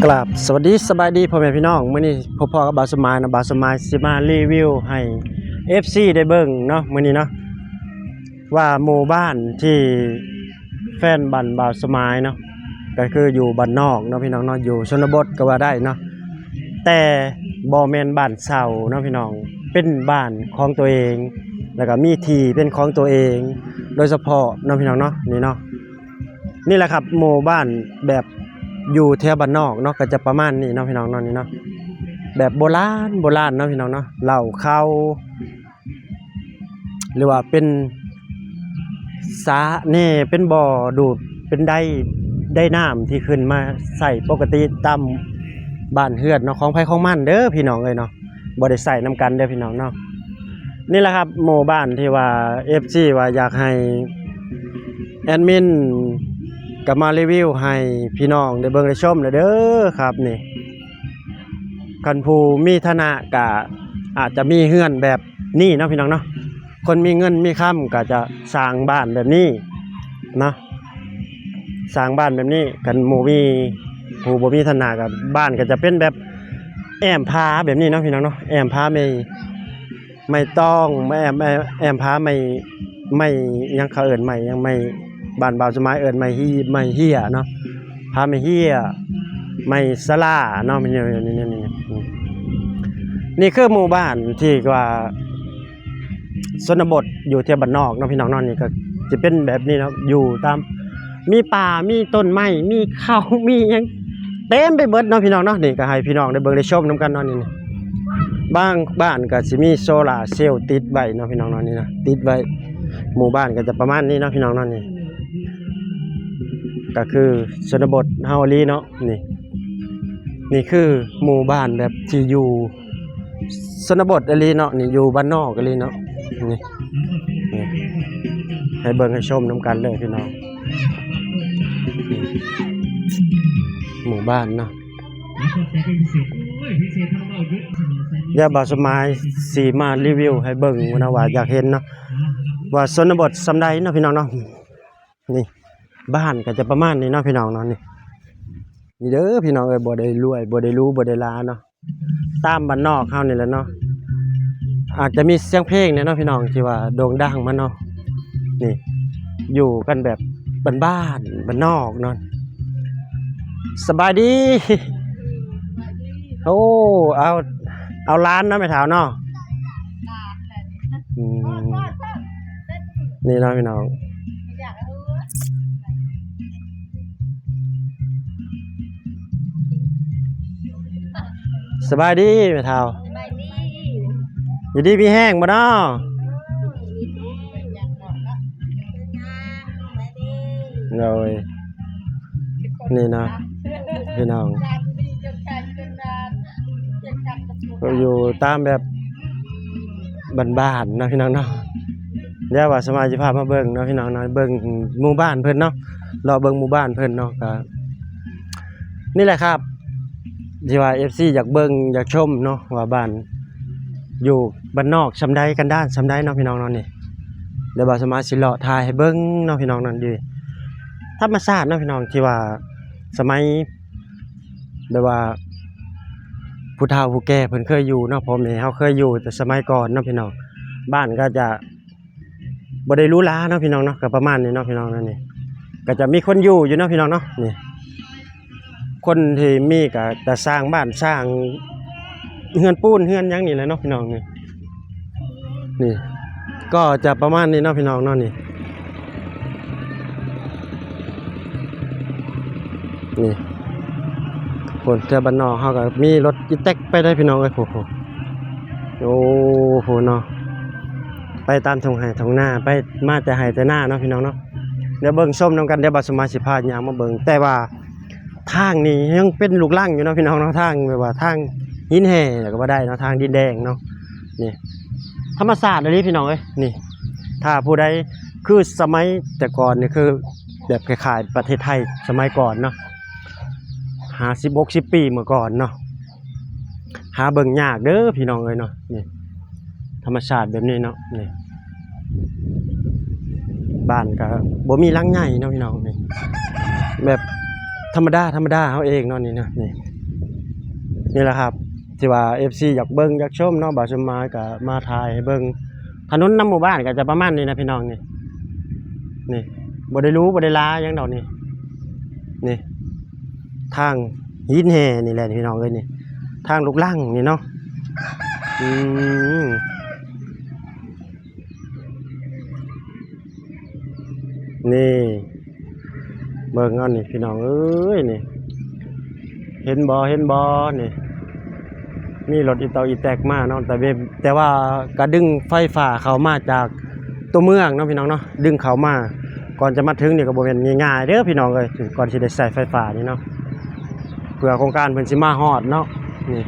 กราบสวัสดีสบายดีพ่อแม่พี่น้องมื้อนี้พ่อกับบาวสมายนะบาวสมายสิมารีวิวให้ FC ได้เบิ่งเนาะมื้อนี้เนาะว่าหมู่บ้านที่แฟนบ้านบาวสมายเนาะก็คืออยู่บ้านนอกเนาะพี่น้องเนาะอยู่ชนบทก็ว่าได้เนาะแต่บ่แม่นบ้านเช่าเนาะพี่น้องเป็นบ้านของตัวเองแล้วก็มีที่เป็นของตัวเองโดยเฉพาะเนาะพี่น้องเนาะนี่เนาะนี่แหละครับหมู่บ้านแบบอยู่แถวบ้านนอกเนาะก็จะประมาณนี้เนาะพี่น้องเนาะนี่เนาะแบบโบราณโบราณเนาะพี่น้องเนาะเหล้าเข้าหรือว่าเป็นสระนี่เป็นบ่อดูดเป็นได้น้ำที่ขึ้นมาใส่ปกติตามบ้านเฮือนเนาะของไผของมันเด้อพี่น้องเอ้ยเนาะบ่ได้ใส่น้ำกันเด้อพี่น้องเนาะนี่แหละครับหมู่บ้านที่ว่า FC ว่าอยากให้แอดมินก็มารีวิวให้พี่น้องได้เบิ่งได้ชมเด้อครับนี่คันผู้มีฐานะก็อาจจะมีเฮือนแบบนี้เนาะพี่น้องเนาะคนมีเงินมีค่ำก็จะสร้างบ้านแบบนี้เนาะสร้างบ้านแบบนี้กันหมู่มีผู้บ่มีฐานะก็บ้านก็จะเป็นแบบแอมพาแบบนี้เนาะพี่น้องเนาะแอมพาไม่ต้องแอมพาไม่ยังเขาเอิ้นไม่ยังไม่บ้านบาวสมัยเอิ้นไม่เหี้ยเนาะพาไม่เหี้ยไม่สลาเนาะนี่คือหมู่บ้านที่ว่าชนบทอยู่ที่บ้านนอกเนาะพี่น้องเนาะนี่ก็จะเป็นแบบนี้เนาะอยู่ตามมีป่ามีต้นไม้มีเขามีหยังเต็มไปหมดเนาะพี่น้องเนาะนี่ก็ให้พี่น้องได้เบิ่งได้ชมนํกันเนาะนี่บางบ้านก็สิมีโซล่าร์เซลล์ติดไว้เนาะพี่น้องเนาะนี่นะติดไว้หมู่บ้านก็จะประมาณนี้เนาะพี่น้องเนาะนี่ก็คือชนบทเฮาลีเนาะนี่คือหมู่บ้านแบบที่อยู่ชนบทอลีเนาะนี่อยู่บ้านนอกอลีเนาะนี่ให้เบิ่งให้ชมนํกันเลยพี่น้องหมู่บ้านเนาะเดี๋ยวบ่าวสมายสิมารีวิวให้เบิ่งนะว่าอยากเห็นเนาะว่าชนบทซำใดเนาะพี่น้องเนาะนี่บ้านก็จะประมาณนี้เนาะพี่น้องเนาะนี่เด้อพี่น้องเอ้ยบ่ได้รวยบ่ได้รู้บ่ได้ลาเนาะตามบ้านนอกเฮานี่แหละเนาะอาจจะมีเสียงเพลงเนี่ยเนาะพี่น้องที่ว่าโด่งดังมาเนาะนี่อยู่กันแบบบ้านนอกเนาะสบายดีโอ้เอาร้านเนาะแม่ถาวเนาะนี่เนาะพี่น้องสบายดีแม่ถาวอยู่ดีพี่แห้งบ่เนาะเลยนี่นะพี่น้องก็อยู่ตามแบบบ้านๆนะพี่น้องเนาะเดี๋ยวว่าสมาชิกภาพมาเบิ่งเนาะพี่น้องเนาะเบิ่งหมู่บ้านเพิ่นเนาะรอเบิ่งหมู่บ้านเพิ่นเนาะก็นี่แหละครับที่ว่า FC อยากเบิ่งอยากชมเนาะว่าบ้านอยู่บ้านนอกซำใดกันด้านซำใดเนาะพี่น้องเนาะนี่เดี๋ยวบ่าวสมาสิเลาะถ่ายให้เบิ่งเนาะพี่น้องนั่นดีธรรมชาติเนาะพี่น้องที่ว่าสมัยแบบว่าผู้เฒ่าผู้แก่เพิ่นเคยอยู่เนาะพ่อแม่เฮาเคยอยู่แต่สมัยก่อนเนาะพี่น้องบ้านก็จะบ่ได้หรูหราเนาะพี่น้องเนาะก็ประมาณนี้เนาะพี่น้องนั่นนี่ก็จะมีคนอยู่เนาะพี่น้องเนาะนี่คนที่มีก็จะสร้างบ้านสร้างเฮือนปูนเฮือนหยังนี่แหละเนาะพี่น้องนี่ก็จะประมาณนี้เนาะพี่น้องเนาะนี่คนเที่ยวบ้านนอกเขาก็มีรถอีแท็กไปได้พี่น้องเอ้ยโอ้โหเนาะไปตามทงไห่ทงหน้าไปมาแต่ไห่แต่หน้าเนาะพี่น้องเนาะเดี๋ยวเบิ่งส้มนำกันเดี๋ยวบัดสมาสิพาย่างมาเบิ่งแต่ว่าทางนี้ยังเป็นลูกลังอยู่เนาะพี่น้องเนาะทางแบบว่าทางหินแห่ก็บ่ได้เนาะทางดินแดงเนาะนี่ธรรมศาสตร์อันนี้พี่น้องเอ้ยนี่ถ้าผู้ใดคือสมัยแต่ก่อนนี่คือแบบคล้ายๆประเทศไทยสมัยก่อนเนาะ50-60 ปีเมื่อก่อนเนาะหาเบิ่งยากเด้อพี่น้องเอ้ยเนาะนี่ธรรมชาติแบบนี้เนาะนี่บ้านก็บ่มีหลังใหญ่เนาะพี่น้องนี่แบบ ธรรมดาเฮาเองเนาะนี่นะนี่แหละครับที่ว่า FC อยากเบิ่งอยากชมเนาะบ่าวสมหมายก็มาถ่ายให้เบิ่งถนนนำหมู่บ้านก็จะประมาณนี้นะพี่น้องนี่บ่ได้รู้บ่ได้ลาหยังดอกนี่ทางหินแห่นี่แหละพี่น้องเอ้ยนี่ทางลูกลังนี่เนาะนี่เบิ่งเอานี่พี่น้องเอ้ยนี่เห็นบ่นี่มีรถอีเตาอีแตกมาเนาะแต่ว่าก็ดึงไฟฟ้าเข้ามาจากตัวเมืองเนาะพี่น้องเนาะดึงเข้ามาก่อนจะมาถึงนี่ก็บ่แม่นง่ายๆเด้อพี่น้องเอ้ยก่อนสิได้ใช้ไฟฟ้านี่เนาะเพื่อโครงการเพิ่นสิมาฮอดเนาะนี่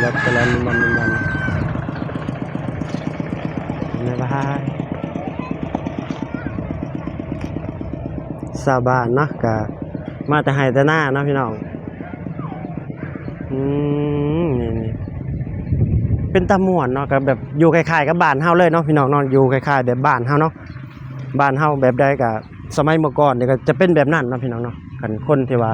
รถกระแลนมันบ๊ายบายชาวบ้านเนาะก็มาแต่ไห้แต่หน้าเนาะพี่น้องนี่เป็นตาม่วนเนาะก็แบบอยู่คล้ายๆกับบ้านเฮาเลยเนาะพี่น้องนอนอยู่คล้ายๆแบบบ้านเฮาเนาะบ้านเฮาแบบใดก็สมัยเมื่อก่อนนี่ก็จะเป็นแบบนั้นเนาะพี่น้องเนาะกันคนที่ว่า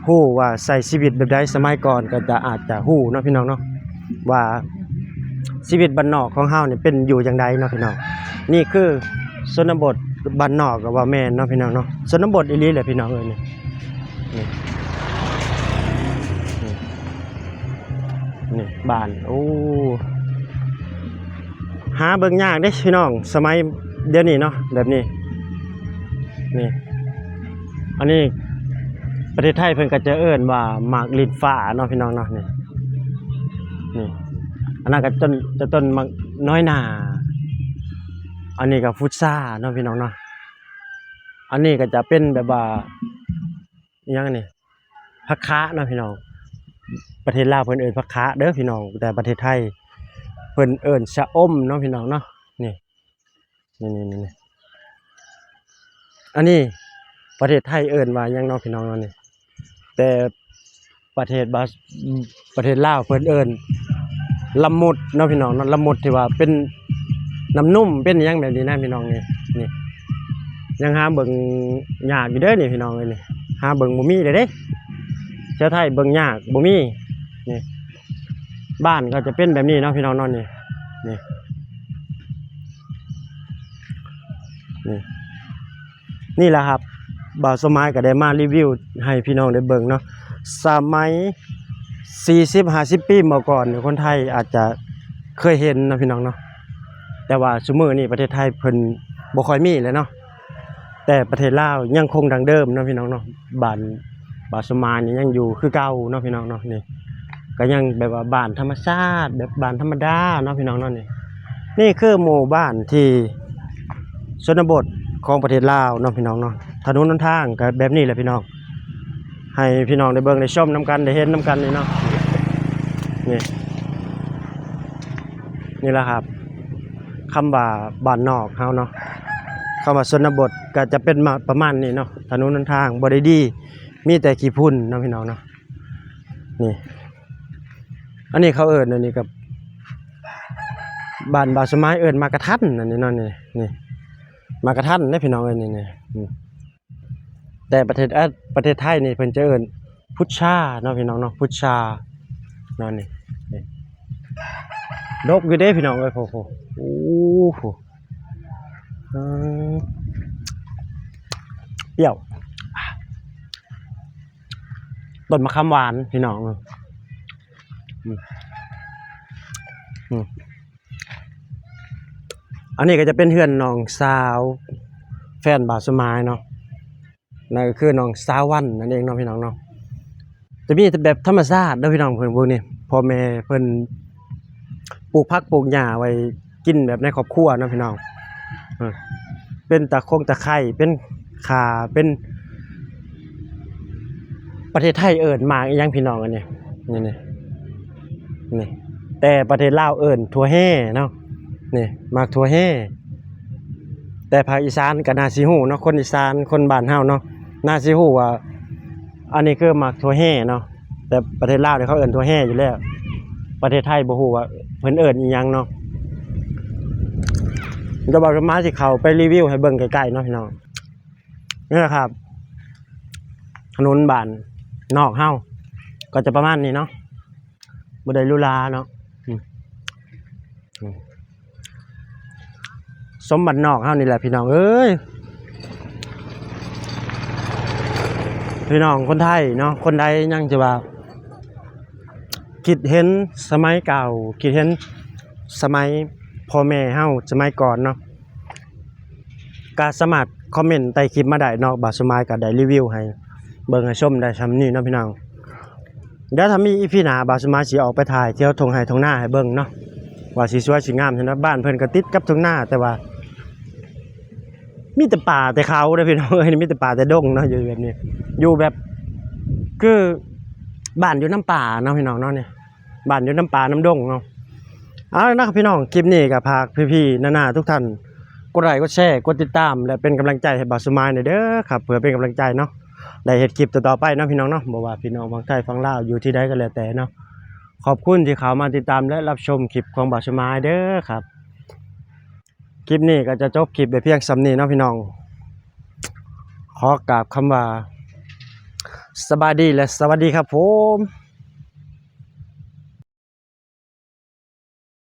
ฮู้ว่าใช้ชีวิตแบบใดสมัยก่อนก็จะอาจจะฮู้เนาะพี่น้องเนาะว่าชีวิตบ้านนอกของเฮานี่เป็นอยู่จังไดเนาะพี่น้องนี่คือชนบทบ้านนอกก็ว่าแม่นเนาะพี่น้องเนาะชนบทอีหลีแหละพี่น้องเอ้ยนี่บ้านโอ้หาเบิ่งยากเด้พี่น้องสมัยเดี๋ยวนี้เนาะแบบนี้นี่อันนี้ประเทศไทยเพิ่นก็จะเอิ้นว่าหมากลิ้นฟ้าเนาะพี่น้องเนาะนี่อันนั้นก็ต้นหมากน้อยหนาอันนี้ก็ฟุตซ่าเนาะพี่น้องเนาะอันนี้ก็จะเป็นแบบว่าอิหยังนี่ผักคะเนาะพี่น้องประเทศลาวเพิ่นเอิ้นผักคะเด้อพี่น้องแต่ประเทศไทยเพิ่นเอิ้นชะอมเนาะพี่น้องเนาะนี่อันนี้ประเทศไทยเอิ้นว่าหยังเนาะพี่น้องเนาะนี่แต่ประเทศลาวเพิ่นเอิ้นละมุดเนาะพี่น้องเนาะละมุดที่ว่าเป็นน้ำนุ่มเป็นหยังแบบนี้นะพี่น้องนี่ยังหาเบิ่งยากอยู่เด้อนี่พี่น้องเอ้ยนี่หาเบิ่งบ่มีเด้ชาวไทยเบิ่งยากบ่มีนี่บ้านก็จะเป็นแบบนี้เนาะพี่น้องเนาะนี่แหละครับบ่าวสมัยก็ได้มารีวิวให้พี่น้องได้เบิ่งเนาะสมัย40-50 ปีเมื่อก่อนคนไทยอาจจะเคยเห็นนะพี่น้องเนาะแต่ว่าซุมื้อนี้ประเทศไทยเพิ่นบ่ค่อยมีเลยเนาะแต่ประเทศลาวยังคงดังเดิมเนาะพี่น้องเนาะบ้านสมานนี่ยังอยู่คือเก่าเนาะพี่น้องเนาะนี่ก็ยังแบบว่าบ้านธรรมชาติแบบบ้านธรรมดาเนาะพี่น้องเนาะนี่คือหมู่บ้านที่ชนบทของประเทศลาวเนาะพี่น้องเนาะถนนหนทางก็แบบนี้แหละพี่น้องให้พี่น้องได้เบิ่งได้ชมนํกันได้เห็นนํกันนี่เนาะนี่แหละครับคำว่าบ้านนอกเฮาเนาะคำว่าชนบทก็จะเป็นประมาณนี้เนาะถนนหนทางบ่ได้ดีมีแต่ขี้ฝุ่นเนาะพี่น้องเนาะนี่อันนี้เขาเอิ้นอันนี้กับบ้านบ่าวสมัยเอิ้นมากระทันอันนี้เนาะนี่มากระทันเด้พี่น้องเอ้ยนี่แต่ประเทศไทยนี่เพิ่นจะเอิ้นพุชชาเนาะพี่น้องเนาะพุชชาเนาะนี่ดกอยู่เด้พี่น้องเอ้ยโอ้โหเปรี้ยวต้นมะขามหวานพี่น้องอันนี้ก็จะเป็นเฮือนน้องสาวแฟนบ่าวสมัยเนาะนั่นก็คือน้องสาววันนั่นเองเนาะพี่น้องเนาะจะมีแบบธรรมชาติเด้อพี่น้องเพิ่นพวกนี้พ่อแม่เพิ่นปลูกผักปลูกหญ้าไว้กินแบบในครอบครัวเนาะพี่น้องเป็นตะไคร้เป็นข่าเป็นประเทศไทยเอิ้นหมากอีหยังพี่น้องอันนี้นี่แต่ประเทศลาวเอิ้นถั่วแห่เนาะนี่หมากถั่วแห่แต่ภาคอีสานก็น่าสิฮู้เนาะคนอีสานคนบ้านเฮาเนาะน่าสิฮู้ว่าอันนี้คือหมากถั่วแห่เนาะแต่ประเทศลาวนี่เขาเอิ้นถั่วแห่อยู่แล้วประเทศไทยบ่ฮู้ว่าเพิ่นเอิ้นอีหยังเนาะ จะบอกมาสิเขาไปรีวิวให้เบิ่งใกล้ๆเนาะพี่น้องนี่แหละครับถนนบ้านนอกเฮาก็จะประมาณนี้เนาะบ่ได้หรูหราเนาะสมบัตินอกเฮานี่แหละพี่น้องเอ้ยพี่น้องคนไทยเนาะคนใดยังจะว่าคิดเห็นสมัยเก่าคิดเห็นสมัยพ่อแม่เฮาสมัยก่อนเนาะก็สามารถคอมเมนต์ใต้คลิปมาได้เนาะบ่าวสมัยก็ได้รีวิวให้เบิ่งให้ชมได้ซำนี้เนาะพี่น้องเดี๋ยวถ้ามีอีพีหน้าบ่าวสมัยสิออกไปถ่ายเที่ยวทงไร่ทงนาให้เบิ่งเนาะว่าสิสวยสิงามซั่นนะบ้านเพิ่นก็ติดกับทงนาแต่ว่ามีแต่ป่าแต่เขาเด้อพี่น้องเอ้ยมีแต่ป่าแต่ดงเนาะอยู่แบบนี้อยู่แบบคือบ้านอยู่น้ำป่าเนาะพี่น้องเนาะเนี่ยบ้านอยู่น้ำป่าน้ำดงเนาะเอาละนะครับพี่น้องคลิปนี้ก็พาพี่ๆนาๆทุกท่านกดไลค์กดแชร์กดติดตามและเป็นกำลังใจให้บ่าวสมายหน่อยเด้อครับเพื่อเป็นกำลังใจเนาะได้เฮ็ดคลิปต่อๆไปเนาะพี่น้องเนาะบ่ว่าพี่น้องฝั่งไทยฝั่งลาวอยู่ที่ใดก็แล้วแต่เนาะขอบคุณที่เข้ามาติดตามและรับชมคลิปของบ่าวสมายเด้อครับคลิปนี้ก็จะจบคลิปไปเพียงส่ำนี้เนาะพี่น้องขอกราบคำว่าสบายดีและสวัสดีครับผม